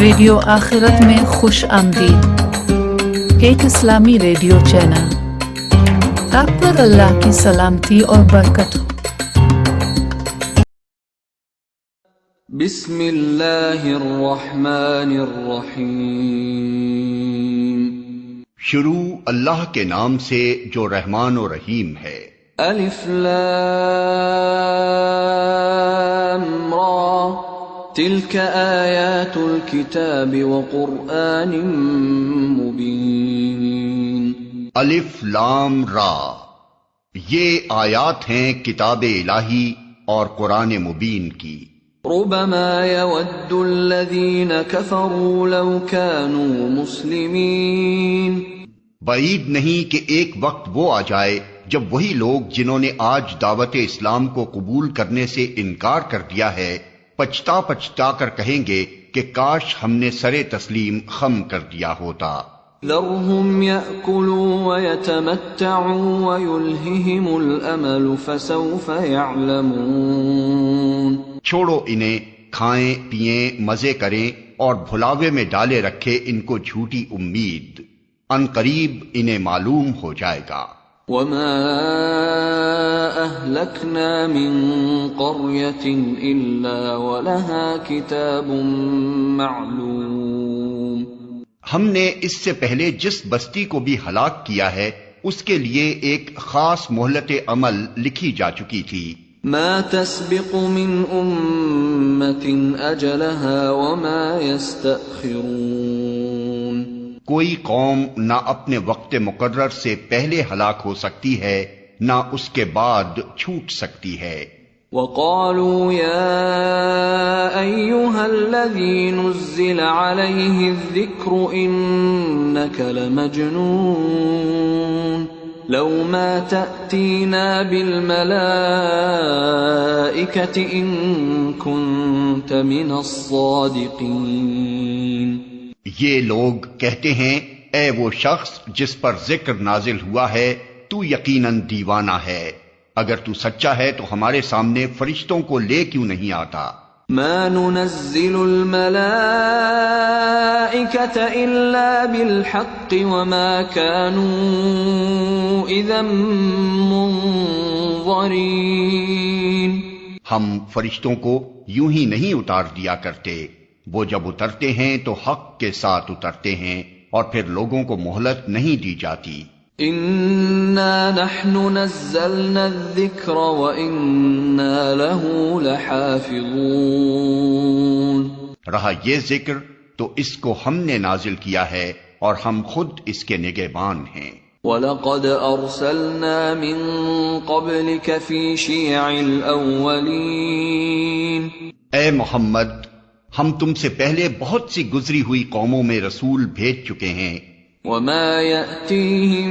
Radio آخرت میں خوش آمدید، ایک اسلامی ریڈیو چینل۔ آپ پر اللہ کی سلامتی اور برکت ہو۔ بسم اللہ الرحمن الرحیم۔ شروع اللہ کے نام سے جو رحمان و رحیم ہے۔ الف لام را تلک آیات الکتاب وقرآن مبین۔ الف لام را، یہ آیات ہیں کتاب الہی اور قرآن مبین کی۔ ربما يود الذين كفروا لو كانوا مسلمين۔ بعید نہیں کہ ایک وقت وہ آ جائے جب وہی لوگ جنہوں نے آج دعوت اسلام کو قبول کرنے سے انکار کر دیا ہے پچھتا پچھتا کر کہیں گے کہ کاش ہم نے سر تسلیم خم کر دیا ہوتا۔ ذرهم يأكلوا ويتمتعوا ويلههم الأمل فسوف يعلمون۔ چھوڑو انہیں، کھائیں پئیں مزے کریں اور بھلاوے میں ڈالے رکھے ان کو جھوٹی امید، ان قریب انہیں معلوم ہو جائے گا۔ وما أهلكنا من قرية إلا ولها كتاب معلوم۔ ہم نے اس سے پہلے جس بستی کو بھی ہلاک کیا ہے اس کے لیے ایک خاص مہلت عمل لکھی جا چکی تھی۔ ما تسبق من أمة أجلها وما يستأخرون۔ کوئی قوم نہ اپنے وقت مقرر سے پہلے ہلاک ہو سکتی ہے نہ اس کے بعد چھوٹ سکتی ہے۔ وقالوا يا أيها الذي نزل عليه الذكر إنك لمجنون لو ما تأتينا بالملائكة إن كنت من الصادقين۔ یہ لوگ کہتے ہیں اے وہ شخص جس پر ذکر نازل ہوا ہے تو یقیناً دیوانہ ہے، اگر تو سچا ہے تو ہمارے سامنے فرشتوں کو لے کیوں نہیں آتا؟ ما ننزل الملائكة إلا بالحق وما كانوا إذا منظرين۔ ہم فرشتوں کو یوں ہی نہیں اتار دیا کرتے، وہ جب اترتے ہیں تو حق کے ساتھ اترتے ہیں اور پھر لوگوں کو مہلت نہیں دی جاتی۔ انا نحن نزلنا الذکر وانا له لحافظون۔ رہا یہ ذکر تو اس کو ہم نے نازل کیا ہے اور ہم خود اس کے نگہبان ہیں۔ وَلَقَدْ أَرْسَلْنَا مِن قَبْلِكَ فِي شِيَعِ الْأَوَّلِينَ۔ اے محمد، ہم تم سے پہلے بہت سی گزری ہوئی قوموں میں رسول بھیج چکے ہیں۔ وَمَا يَأْتِيهِم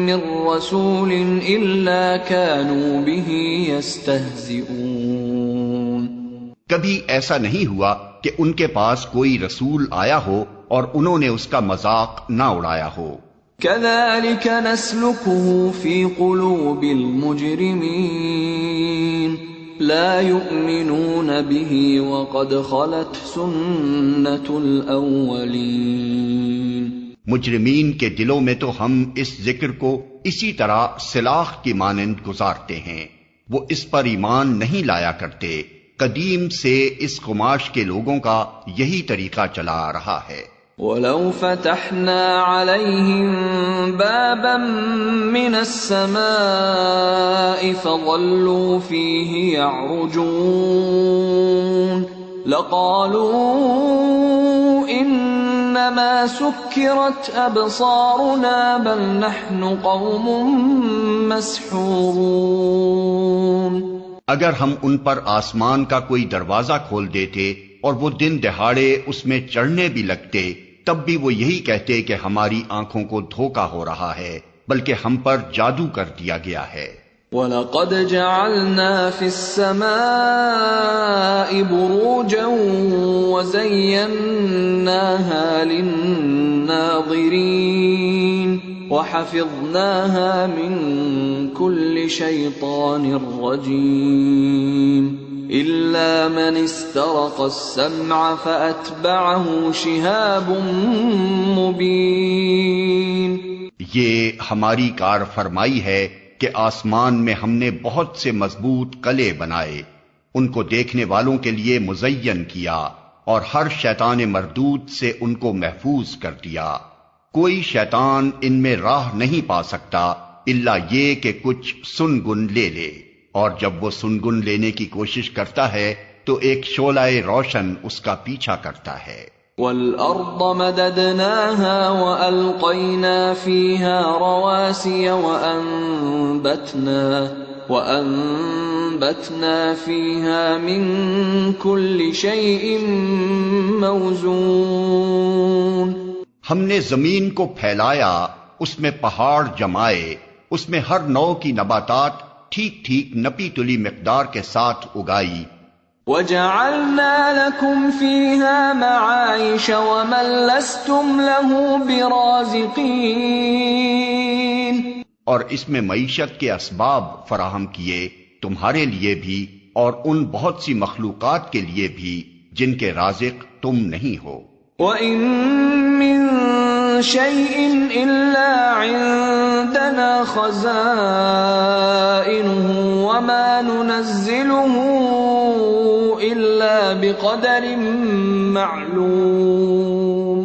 مِّن رَّسُولٍ إِلَّا كَانُوا بِهِ يَسْتَهْزِئُونَ۔ کبھی ایسا نہیں ہوا کہ ان کے پاس کوئی رسول آیا ہو اور انہوں نے اس کا مذاق نہ اڑایا ہو۔ كَذَلِكَ نَسْلُكُهُ فِي قُلُوبِ الْمُجْرِمِينَ لا يؤمنون به وقد خلت سنة الأولين۔ مجرمین کے دلوں میں تو ہم اس ذکر کو اسی طرح سلاخ کی مانند گزارتے ہیں، وہ اس پر ایمان نہیں لایا کرتے، قدیم سے اس قماش کے لوگوں کا یہی طریقہ چلا آ رہا ہے۔ وَلَوْ فَتَحْنَا عَلَيْهِمْ بَابًا مِّنَ السَّمَاءِ فَظَلُّوا فِيهِ يَعْرُجُونَ لَقَالُوا إِنَّمَا سُكِّرَتْ أَبْصَارُنَا بَلْ نَحْنُ قَوْمٌ مَّسْحُورُونَ۔ اگر ہم ان پر آسمان کا کوئی دروازہ کھول دیتے اور وہ دن دہاڑے اس میں چڑھنے بھی لگتے تب بھی وہ یہی کہتے کہ ہماری آنکھوں کو دھوکا ہو رہا ہے، بلکہ ہم پر جادو کر دیا گیا ہے۔ وَلَقَدْ جَعَلْنَا فِي السَّمَاءِ بُرُوجًا وَزَيَّنَّاهَا لِلنَّاظِرِينَ وَحَفِظْنَاهَا مِن كُلِّ شَيْطَانٍ رَّجِيمٍ۔ إلا من استرق السمع فأتبعه شهاب مبين. یہ ہماری کار فرمائی ہے کہ آسمان میں ہم نے بہت سے مضبوط قلعے بنائے، ان کو دیکھنے والوں کے لیے مزین کیا اور ہر شیطان مردود سے ان کو محفوظ کر دیا. کوئی شیطان ان میں راہ نہیں پا سکتا الا یہ کہ کچھ سنگن لے لے، اور جب وہ سنگن لینے کی کوشش کرتا ہے تو ایک شعلہ روشن اس کا پیچھا کرتا ہے. وَالْأَرْضَ مَدَدْنَاهَا وَأَلْقَيْنَا فِيهَا رَوَاسِيَ وَأَنبَتْنَا فِيهَا مِن كُلِّ شَيْءٍ مَّوْزُونٍ. ہم نے زمین کو پھیلایا، اس میں پہاڑ جمائے، اس میں ہر نوع کی نباتات ٹھیک ٹھیک نپی تلی مقدار کے ساتھ اگائی. وَجَعَلْنَا لَكُمْ فِيهَا مَعَايِشَ وَمَن لَّسْتُمْ لَهُ بِرَازِقِينَ. اور اس میں معیشت کے اسباب فراہم کیے تمہارے لیے بھی اور ان بہت سی مخلوقات کے لیے بھی جن کے رازق تم نہیں ہو. وَإِن مِّن شَيْءٍ إِلَّا عِندَنَا خَزَائِنُهُ وَمَا نُنَزِّلُهُ إِلَّا بِقَدَرٍ مَّعْلُومٍ.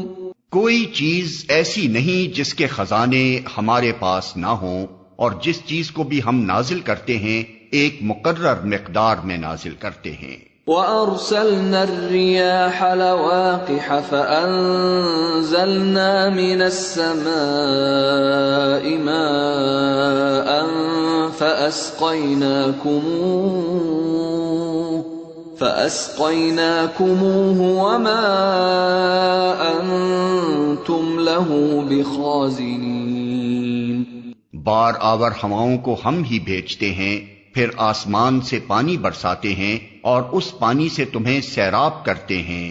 کوئی چیز ایسی نہیں جس کے خزانے ہمارے پاس نہ ہوں، اور جس چیز کو بھی ہم نازل کرتے ہیں ایک مقرر مقدار میں نازل کرتے ہیں. وَأَرْسَلْنَا الرِّيَاحَ لَوَاقِحَ فَأَنزَلْنَا مِنَ السَّمَاءِ مَاءً فَأَسْقَيْنَاكُمُوهُ وَمَا أَنتُمْ لَهُ بِخَازِنِينَ. بار آور ہواؤں کو ہم ہی بھیجتے ہیں، پھر آسمان سے پانی برساتے ہیں اور اس پانی سے تمہیں سیراب کرتے ہیں.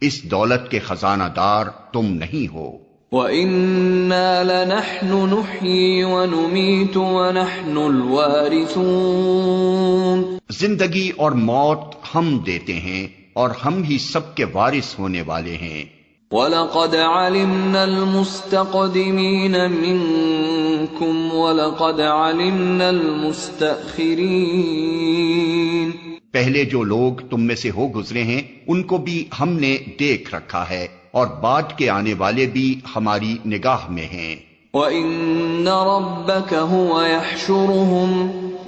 اس دولت کے خزانہ دار تم نہیں ہو. وَإِنَّا لَنَحْنُ نُحْيِي وَنُمِيتُ وَنَحْنُ الْوَارِثُونَ. زندگی اور موت ہم دیتے ہیں اور ہم ہی سب کے وارث ہونے والے ہیں. وَلَقَدْ عَلِمْنَا الْمُسْتَقْدِمِينَ مِنكُمْ وَلَقَدْ عَلِمْنَا الْمُسْتَأْخِرِينَ. پہلے جو لوگ تم میں سے ہو گزرے ہیں ان کو بھی ہم نے دیکھ رکھا ہے، اور بعد کے آنے والے بھی ہماری نگاہ میں ہیں. وَإِنَّ رَبَّكَ هُوَ يَحْشُرُهُمْ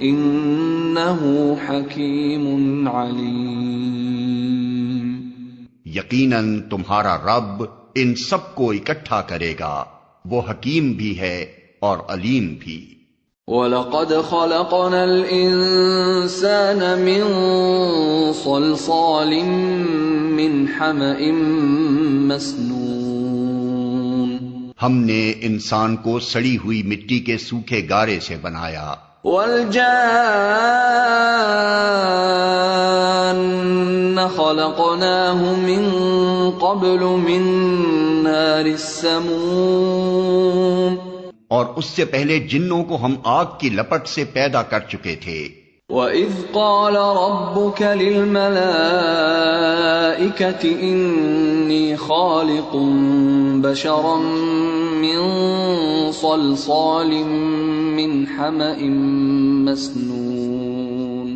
إِنَّهُ حَكِيمٌ عَلِيمٌ. یقیناً تمہارا رب ان سب کو اکٹھا کرے گا، وہ حکیم بھی ہے اور علیم بھی. وَلَقَدْ خَلَقْنَا الْإِنسَانَ مِنْ صَلْصَالٍ مِّنْ حَمَإٍ مَّسْنُونٍ. ہم نے انسان کو سڑی ہوئی مٹی کے سوکھے گارے سے بنایا. وَالْجَانَّ خَلَقْنَاهُ مِن قَبْلُ مِن نَّارِ السَّمُومِ. اور اس سے پہلے جنوں کو ہم آگ کی لپٹ سے پیدا کر چکے تھے. وَإِذْ قَالَ رَبُّكَ لِلْمَلَائِكَةِ إِنِّي خَالِقٌ بَشَرًا مِّن صَلْصَالٍ مِّنْ حَمَإٍ مَّسْنُونٍ.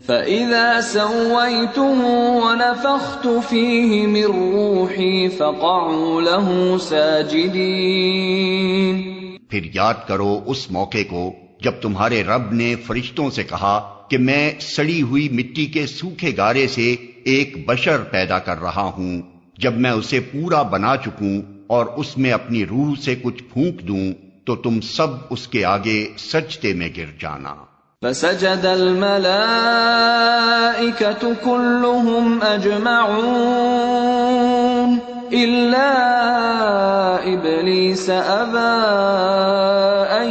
فَإِذَا سَوَّيْتُهُ وَنَفَخْتُ فِيهِ مِن رُّوحِي فَقَعُوا لَهُ سَاجِدِينَ. پھر یاد کرو اس موقع کو جب تمہارے رب نے فرشتوں سے کہا کہ میں سڑی ہوئی مٹی کے سوکھے گارے سے ایک بشر پیدا کر رہا ہوں، جب میں اسے پورا بنا چکوں اور اس میں اپنی روح سے کچھ پھونک دوں تو تم سب اس کے آگے سجدے میں گر جانا. فَسَجَدَ الْمَلَائِكَةُ كُلُّهُمْ أَجْمَعُونَ إِلَّا إِبْلِيسَ أَبَىٰ أَن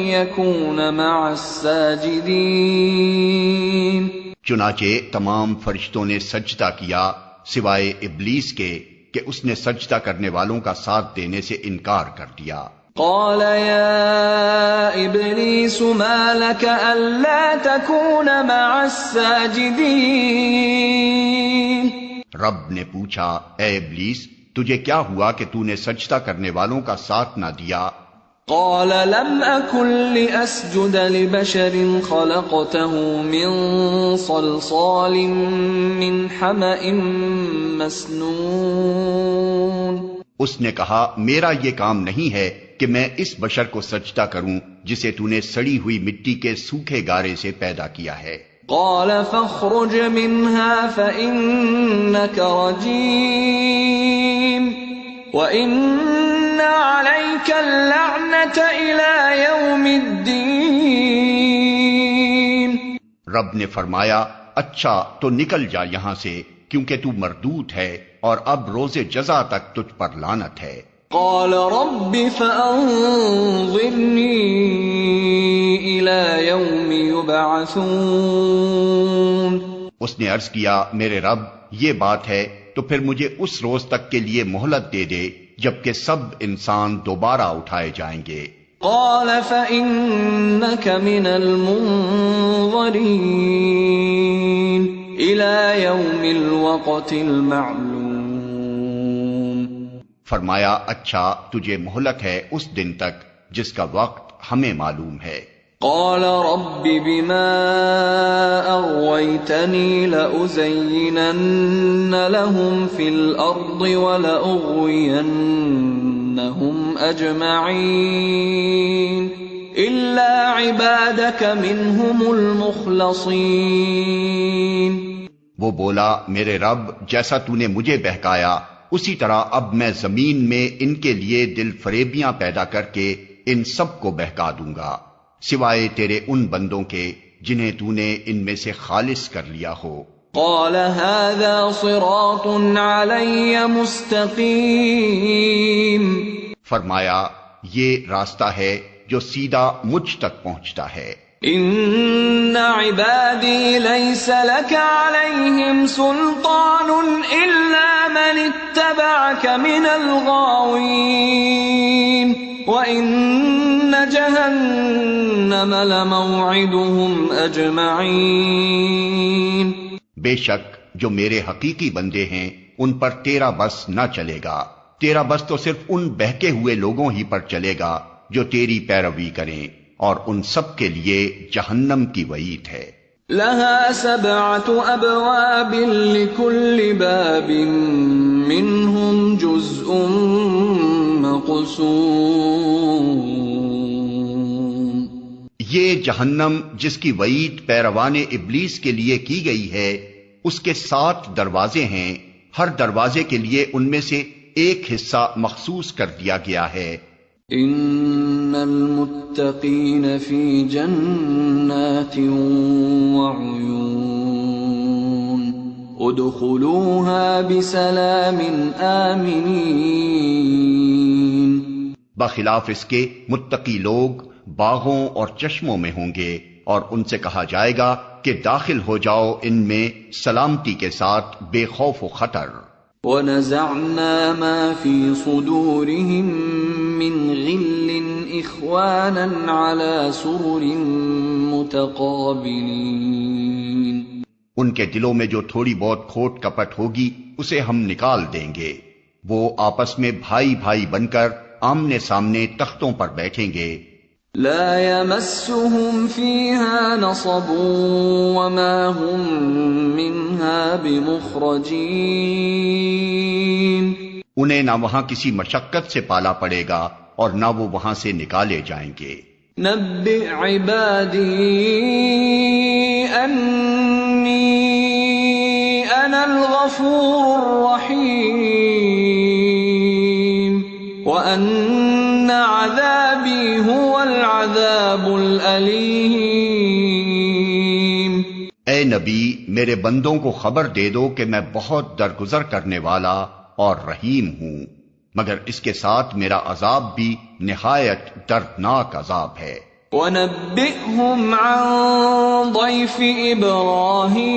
يَكُونَ مَعَ السَّاجِدِينَ. چنانچہ تمام فرشتوں نے سجدہ کیا سوائے ابلیس کے کہ اس نے سجدہ کرنے والوں کا ساتھ دینے سے انکار کر دیا. قال يا إبليس ما لك ألا تكون مع الساجدين. رب نے پوچھا، اے ابلیس تجھے کیا ہوا کہ تو نے سجدہ کرنے والوں کا ساتھ نہ دیا؟ قال لم أكن لأسجد لبشر خلقته من صلصال من حمأ مسنون. اس نے کہا میرا یہ کام نہیں ہے کہ میں اس بشر کو سجدہ کروں جسے تو نے سڑی ہوئی مٹی کے سوکھے گارے سے پیدا کیا ہے. قال فاخرج منها فإنك رجيم وإن عليك اللعنة إلى يوم الدين. رب نے فرمایا اچھا تو نکل جا یہاں سے کیونکہ تو مردود ہے اور اب روز جزا تک تجھ پر لعنت ہے. قال رب فأنظرني إلى يوم يبعثون. اس نے عرض کیا میرے رب یہ بات ہے تو پھر مجھے اس روز تک کے لیے مہلت دے دے جبکہ سب انسان دوبارہ اٹھائے جائیں گے. قال فإنك من المنظرين إلى يوم الوقت المعلوم. فرمایا اچھا تجھے مہلت ہے اس دن تک جس کا وقت ہمیں معلوم ہے. قال رب بما أغويتني لأزينن لهم في الأرض ولأغوينهم أجمعين إلا عبادك منهم المخلصين. وہ بولا میرے رب جیسا تو نے مجھے بہکایا اسی طرح اب میں زمین میں ان کے لیے دل فریبیاں پیدا کر کے ان سب کو بہکا دوں گا سوائے تیرے ان بندوں کے جنہیں تو نے ان میں سے خالص کر لیا ہو. قال هذا صراط علي مستقيم. فرمایا یہ راستہ ہے جو سیدھا مجھ تک پہنچتا ہے. ان عبادی لیس لك عليهم سلطان الا من اتبعك من الغاوين وان جہنم لموعدهم اجمعین. بے شک جو میرے حقیقی بندے ہیں ان پر تیرا بس نہ چلے گا. تیرا بس تو صرف ان بہکے ہوئے لوگوں ہی پر چلے گا جو تیری پیروی کریں اور ان سب کے لیے جہنم کی وعید ہے. لها 7 ابواب لكل باب منهم جزء مقسوم. یہ جہنم جس کی وعید پیروان ابلیس کے لیے کی گئی ہے اس کے 7 دروازے ہیں. ہر دروازے کے لیے ان میں سے ایک حصہ مخصوص کر دیا گیا ہے. ان المتقین فی جنات وعیون ادخلوها بسلام آمنین. بخلاف اس کے متقی لوگ باغوں اور چشموں میں ہوں گے اور ان سے کہا جائے گا کہ داخل ہو جاؤ ان میں سلامتی کے ساتھ بے خوف و خطر. وَنَزَعْنَا مَا فِي صُدُورِهِم مِّن غِلٍّ إِخْوَانًا عَلَى سُرُرٍ مُتَقَابِلِينَ. ان کے دلوں میں جو تھوڑی بہت کھوٹ کپٹ ہوگی اسے ہم نکال دیں گے. وہ آپس میں بھائی بھائی بن کر آمنے سامنے تختوں پر بیٹھیں گے. لا يمسهم فيها نصب وما هم منها بمخرجين. انہیں نہ وہاں کسی مشقت سے پالا پڑے گا اور نہ وہ وہاں سے نکالے جائیں گے. نبئ عبادی انی انا الغفور الرحیم وان عذابی هو العذاب العلیم. اے نبی میرے بندوں کو خبر دے دو کہ میں بہت درگزر کرنے والا اور رحیم ہوں، مگر اس کے ساتھ میرا عذاب بھی نہایت دردناک عذاب ہے. وَنَبِّئْهُمْ عَنْ ضَيْفِ إِبْرَاهِيمَ.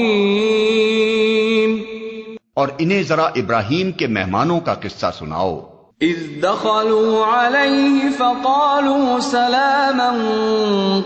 اور انہیں ذرا ابراہیم کے مہمانوں کا قصہ سناؤ. إذ دخلوا عليه فقالوا سلاما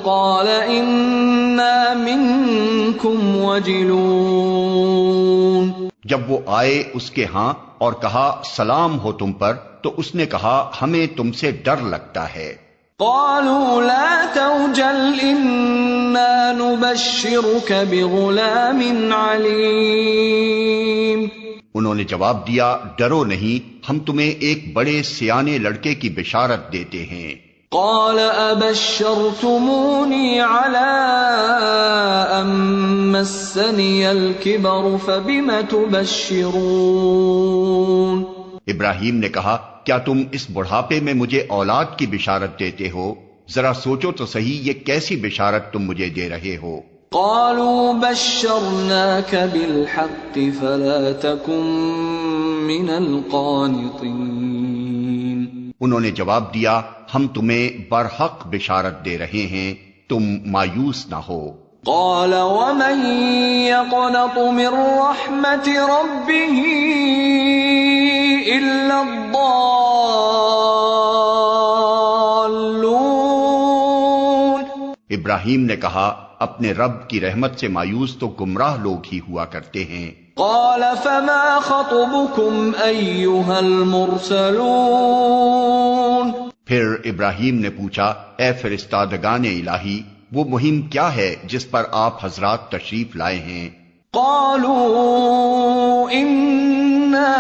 قال إنا منكم وجلون. جب وہ آئے اس کے ہاں اور کہا سلام ہو تم پر، تو اس نے کہا ہمیں تم سے ڈر لگتا ہے. قالوا لا توجل إنا نبشرك بغلام عليم. انہوں نے جواب دیا ڈرو نہیں، ہم تمہیں ایک بڑے سیانے لڑکے کی بشارت دیتے ہیں. قال أبشرتموني على أن مسني الكبر فبم تبشرون. ابراہیم نے کہا کیا تم اس بڑھاپے میں مجھے اولاد کی بشارت دیتے ہو؟ ذرا سوچو تو صحیح یہ کیسی بشارت تم مجھے دے رہے ہو؟ قالوا بشرناك بالحق فلا تكن من القانطين. انہوں نے جواب دیا ہم تمہیں برحق بشارت دے رہے ہیں، تم مایوس نہ ہو. قال ومن يقنط من رحمة ربه إلا الضالون. ابراہیم نے کہا اپنے رب کی رحمت سے مایوس تو گمراہ لوگ ہی ہوا کرتے ہیں. قال فما خطبكم أيها المرسلون. پھر ابراہیم نے پوچھا اے فرستادگان الہی وہ مہم کیا ہے جس پر آپ حضرات تشریف لائے ہیں؟ قالوا إنا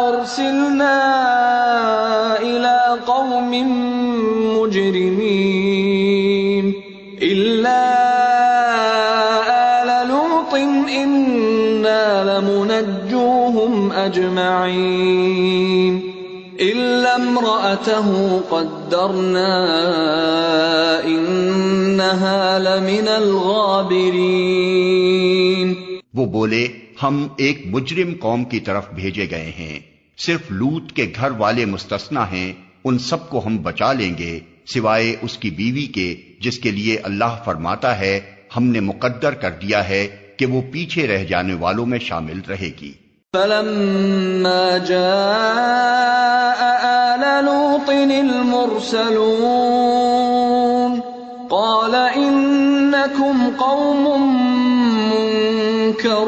أرسلنا إلى قوم مجرمين إلا آل لوط إنا لمنجوهم أجمعين إلا امرأته قدرنا إنها لمن الغابرين. وہ بولے ہم ایک مجرم قوم کی طرف بھیجے گئے ہیں، صرف لوط کے گھر والے مستثنا ہیں، ان سب کو ہم بچا لیں گے سوائے اس کی بیوی کے جس کے لیے اللہ فرماتا ہے ہم نے مقدر کر دیا ہے کہ وہ پیچھے رہ جانے والوں میں شامل رہے گی. فلما جاء آل لوط المرسلون قال إنكم قوم منكرون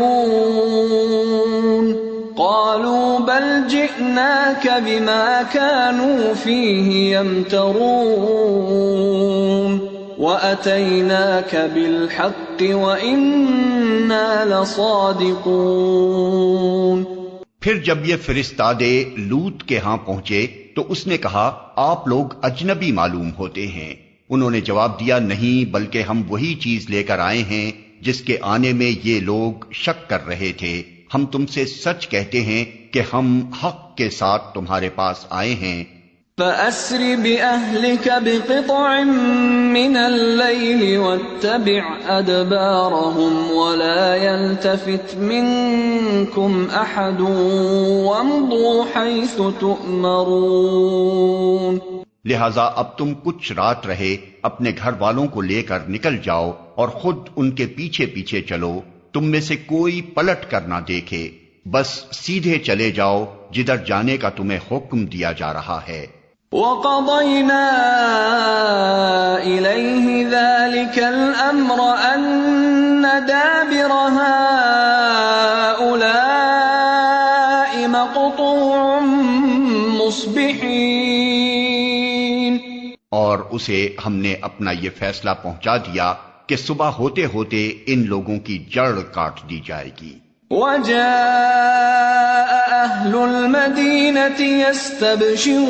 قالوا بل جئناك بما كانوا فيه يمترون وأتيناك بالحق وإنا لصادقون. پھر جب یہ فرستادے لوط کے ہاں پہنچے تو اس نے کہا آپ لوگ اجنبی معلوم ہوتے ہیں. انہوں نے جواب دیا نہیں بلکہ ہم وہی چیز لے کر آئے ہیں جس کے آنے میں یہ لوگ شک کر رہے تھے. ہم تم سے سچ کہتے ہیں کہ ہم حق کے ساتھ تمہارے پاس آئے ہیں. فَأَسْرِ بِأَهْلِكَ بِقِطْعٍ مِّنَ اللَّيْلِ وَاتَّبِعْ أَدْبَارَهُمْ وَلَا يَلْتَفِتْ مِنكُمْ أَحَدٌ وَامْضُوا حَيْثُ تُؤْمَرُونَ. لہذا اب تم کچھ رات رہے اپنے گھر والوں کو لے کر نکل جاؤ اور خود ان کے پیچھے پیچھے چلو، تم میں سے کوئی پلٹ کر نہ دیکھے، بس سیدھے چلے جاؤ جدھر جانے کا تمہیں حکم دیا جا رہا ہے. وَقَضَيْنَا إِلَيْهِ ذَلِكَ الْأَمْرَ أَنَّ دَابِرَ هَٰؤُلَاءِ مَقْطُوعٌ مُصْبِحِينَ. اور اسے ہم نے اپنا یہ فیصلہ پہنچا دیا کہ صبح ہوتے ہوتے ان لوگوں کی جڑ کاٹ دی جائے گی. وَجَاءَ أَهْلُ الْمَدِينَةِ يَسْتَبْشِرُونَ.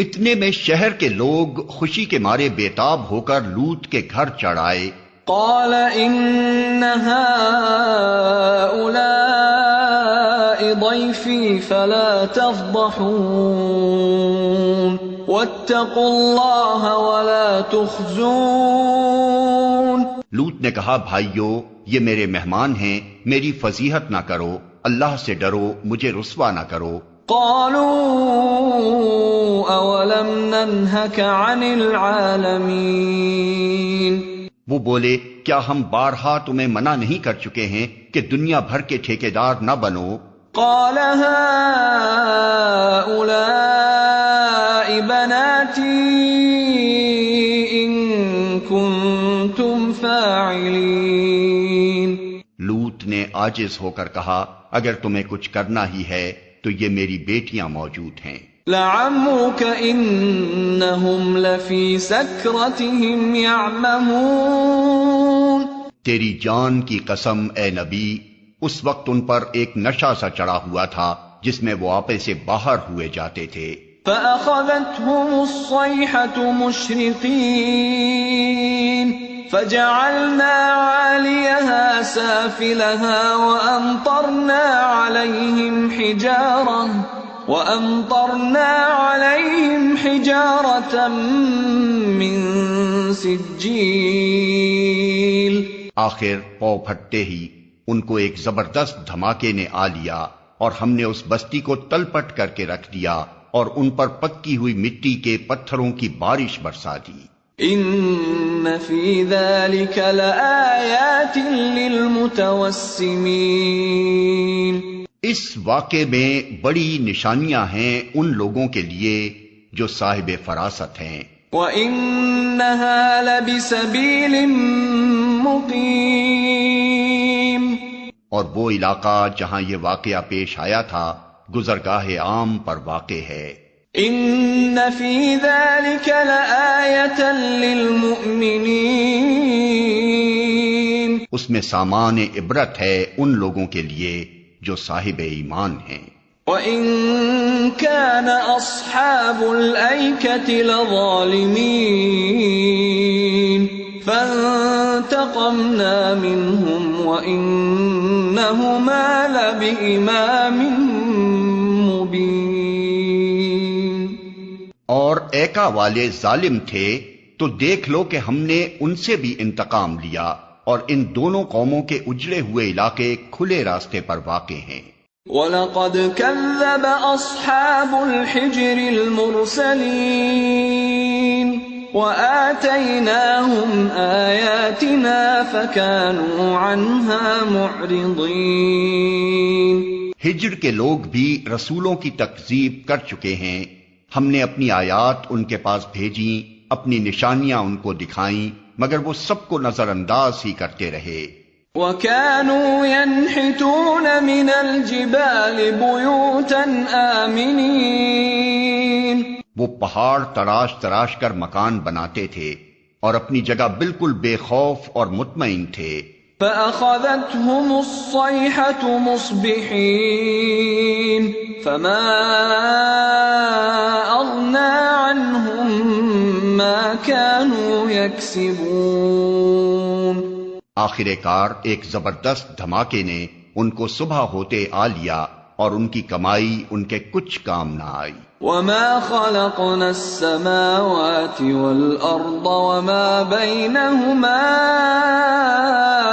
اتنے میں شہر کے لوگ خوشی کے مارے بےتاب ہو کر لوط کے گھر چڑھ آئے. قَالَ إِنَّ هَٰؤُلَاءِ ضَيْفِي فَلَا تَفْضَحُونِ وَاتَّقُوا اللَّهَ وَلَا تُخْزُونِ. لوط نے کہا بھائیو یہ میرے مہمان ہیں، میری فضیحت نہ کرو، اللہ سے ڈرو، مجھے رسوا نہ کرو. قالوا اولم ننهك عن العالمين. وہ بولے کیا ہم بارہا تمہیں منع نہیں کر چکے ہیں کہ دنیا بھر کے ٹھیکیدار نہ بنو؟ قال هؤلاء بناتي إن كنتم فاعلين. لوط نے عاجز ہو کر کہا اگر تمہیں کچھ کرنا ہی ہے تو یہ میری بیٹیاں موجود ہیں. لعمرك إنهم لفي سكرتهم يعمهون. تیری جان کی قسم اے نبی، اس وقت ان پر ایک نشہ سا چڑھا ہوا تھا جس میں وہ آپے سے باہر ہوئے جاتے تھے. فأخذتهم الصيحة مشرقين فجعلنا عاليها سافلها وأمطرنا عليهم حجارة من سجيل. آخر پو پھٹتے ہی ان کو ایک زبردست دھماکے نے آ لیا اور ہم نے اس بستی کو تلپٹ کر کے رکھ دیا اور ان پر پکی ہوئی مٹی کے پتھروں کی بارش برسا دی. ان فی ذلک لآیات للمتوسمین. اس واقعے میں بڑی نشانیاں ہیں ان لوگوں کے لیے جو صاحب فراست ہیں. وَإِنَّهَا لَبِسَبِيلٍ مُقِيمٍ. اور وہ علاقہ جہاں یہ واقعہ پیش آیا تھا گزرگاہ عام پر واقع ہے. ان فی ذلک لآیۃ للمؤمنین. اس میں سامان عبرت ہے ان لوگوں کے لیے جو صاحب ایمان ہیں. وَإِن كَانَ أَصْحَابُ الْأَيْكَةِ لَظَالِمِينَ فَانْتَقَمْنَا مِنْهُمْ وَإِنَّهُمَا لَبِإِمَامٍ مُبِينٍ. اور ایکا والے ظالم تھے تو دیکھ لو کہ ہم نے ان سے بھی انتقام لیا اور ان دونوں قوموں کے اجڑے ہوئے علاقے کھلے راستے پر واقع ہیں. وَلَقَدْ كَذَّبَ أَصْحَابُ الْحِجْرِ الْمُرْسَلِينَ وَآتَيْنَاهُمْ آيَاتِنَا فَكَانُوا عَنْهَا مُعْرِضِينَ. ہجر کے لوگ بھی رسولوں کی تکذیب کر چکے ہیں. ہم نے اپنی آیات ان کے پاس بھیجیں، اپنی نشانیاں ان کو دکھائیں، مگر وہ سب کو نظر انداز ہی کرتے رہے. وَكَانُوا يَنْحِتُونَ مِنَ الْجِبَالِ بُيُوتًا آمِنِينَ. وہ پہاڑ تراش تراش کر مکان بناتے تھے اور اپنی جگہ بالکل بے خوف اور مطمئن تھے. فَأَخَذَتْهُمُ الصَّيْحَةُ مُصْبِحِينَ فَمَا أَغْنَى عَنْهُمْ مَا كَانُوا يَكْسِبُونَ. آخر کار ایک زبردست دھماکے نے ان کو صبح ہوتے آ لیا اور ان کی کمائی ان کے کچھ کام نہ آئی. وَمَا خَلَقْنَا السَّمَاوَاتِ وَالْأَرْضَ وَمَا بَيْنَهُمَا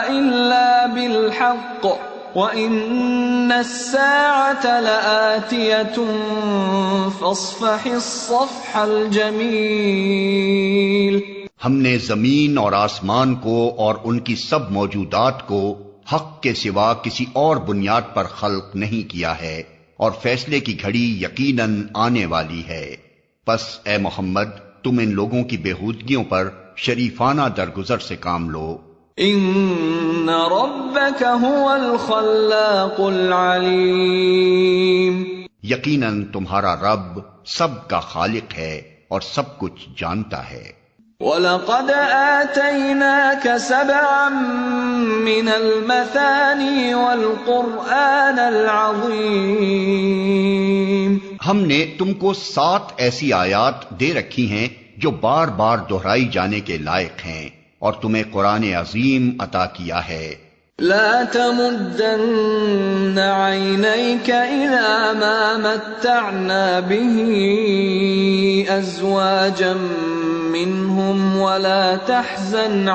إِلَّا بِالْحَقِّ وَإِنَّ السَّاعَةَ لَآتِيَةٌ فَاصْفَحِ الصَّفْحَ الْجَمِيلَ. ہم نے زمین اور آسمان کو اور ان کی سب موجودات کو حق کے سوا کسی اور بنیاد پر خلق نہیں کیا ہے، اور فیصلے کی گھڑی یقیناً آنے والی ہے. پس اے محمد تم ان لوگوں کی بےہودگیوں پر شریفانہ درگزر سے کام لو. ان ربک هو الخلاق العلیم. یقیناً تمہارا رب سب کا خالق ہے اور سب کچھ جانتا ہے. وَلَقَدْ آتَيْنَاكَ سَبْعًا مِّنَ الْمَثَانِي وَالْقُرْآنَ الْعَظِيمَ. ہم نے تم کو 7 ایسی آیات دے رکھی ہیں جو بار بار دہرائی جانے کے لائق ہیں، اور تمہیں قرآن عظیم عطا کیا ہے. لا تمدن عينيك إلى ما متعنا به أزواجا منهم ولا تحزن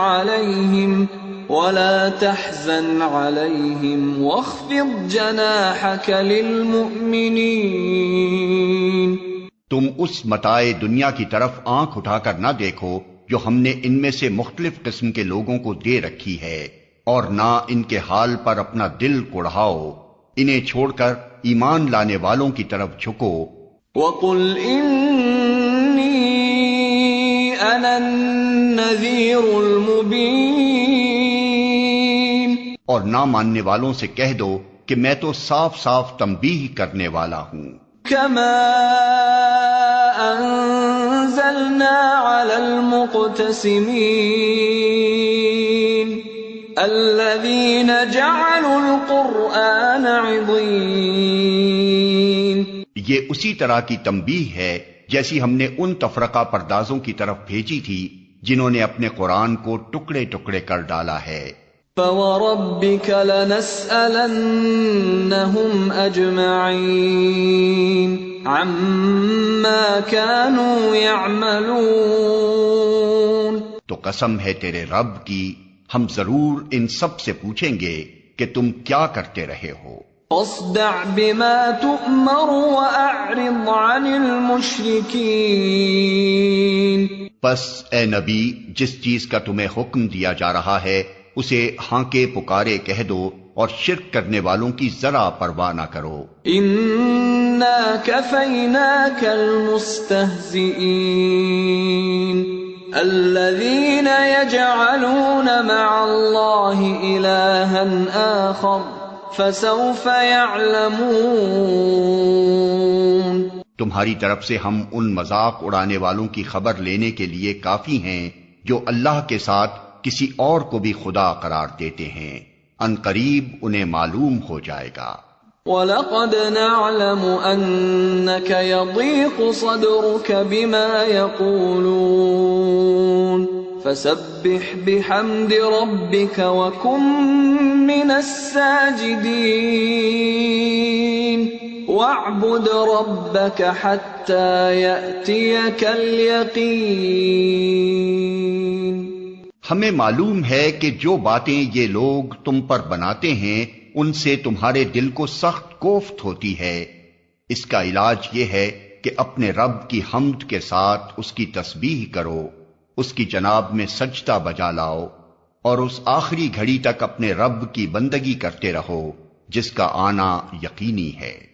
عليهم واخفض جناحك للمؤمنين. تم اس متاع دنیا کی طرف آنکھ اٹھا کر نہ دیکھو جو ہم نے ان میں سے مختلف قسم کے لوگوں کو دے رکھی ہے، اور نہ ان کے حال پر اپنا دل کڑھاؤ. انہیں چھوڑ کر ایمان لانے والوں کی طرف جھکو وَقُلْ إِنِّي أَنَا النَّذِيرُ الْمُبِينُ، اور نہ ماننے والوں سے کہہ دو کہ میں تو صاف صاف تنبیہ کرنے والا ہوں، كَمَا أَنزَلْنَا عَلَى الْمُقْتَسِمِينَ الَّذِينَ جَعَلُوا الْقُرْآنَ عِضِينَ۔ یہ اسی طرح کی تنبیہ ہے جیسی ہم نے ان تفرقہ پردازوں کی طرف بھیجی تھی جنہوں نے اپنے قرآن کو ٹکڑے ٹکڑے کر ڈالا ہے۔ فَوَرَبِّكَ لَنَسْأَلَنَّهُمْ أَجْمَعِينَ عَمَّا كَانُوا يَعْمَلُونَ، تو قسم ہے تیرے رب کی، ہم ضرور ان سب سے پوچھیں گے کہ تم کیا کرتے رہے ہو۔ فَاصْدَعْ بِمَا تُؤْمَرُ وَأَعْرِضْ عَنِ الْمُشْرِكِينَ۔ بس اے نبی، جس چیز کا تمہیں حکم دیا جا رہا ہے اسے ہانکے پکارے کہہ دو اور شرک کرنے والوں کی ذرا پرواہ نہ کرو۔ إِنَّا كَفَيْنَاكَ الْمُسْتَهْزِئِينَ الَّذِينَ يَجْعَلُونَ مَعَ اللَّهِ إِلَٰهًا آخَرَ فَسَوْفَ يَعْلَمُونَ۔ تمہاری طرف سے ہم ان مذاق اڑانے والوں کی خبر لینے کے لیے کافی ہیں جو اللہ کے ساتھ کسی اور کو بھی خدا قرار دیتے ہیں، ان قریب انہیں معلوم ہو جائے گا۔ وَلَقَدْ نَعْلَمُ أَنَّكَ يَضِيقُ صَدْرُكَ بِمَا يَقُولُونَ فَسَبِّحْ بِحَمْدِ رَبِّكَ وَكُن مِّنَ السَّاجِدِينَ وَاعْبُدْ رَبَّكَ حَتَّى يَأْتِيَكَ الْيَقِينُ۔ ہمیں معلوم ہے کہ جو باتیں یہ لوگ تم پر بناتے ہیں ان سے تمہارے دل کو سخت کوفت ہوتی ہے، اس کا علاج یہ ہے کہ اپنے رب کی حمد کے ساتھ اس کی تسبیح کرو، اس کی جناب میں سجدہ بجا لاؤ اور اس آخری گھڑی تک اپنے رب کی بندگی کرتے رہو جس کا آنا یقینی ہے۔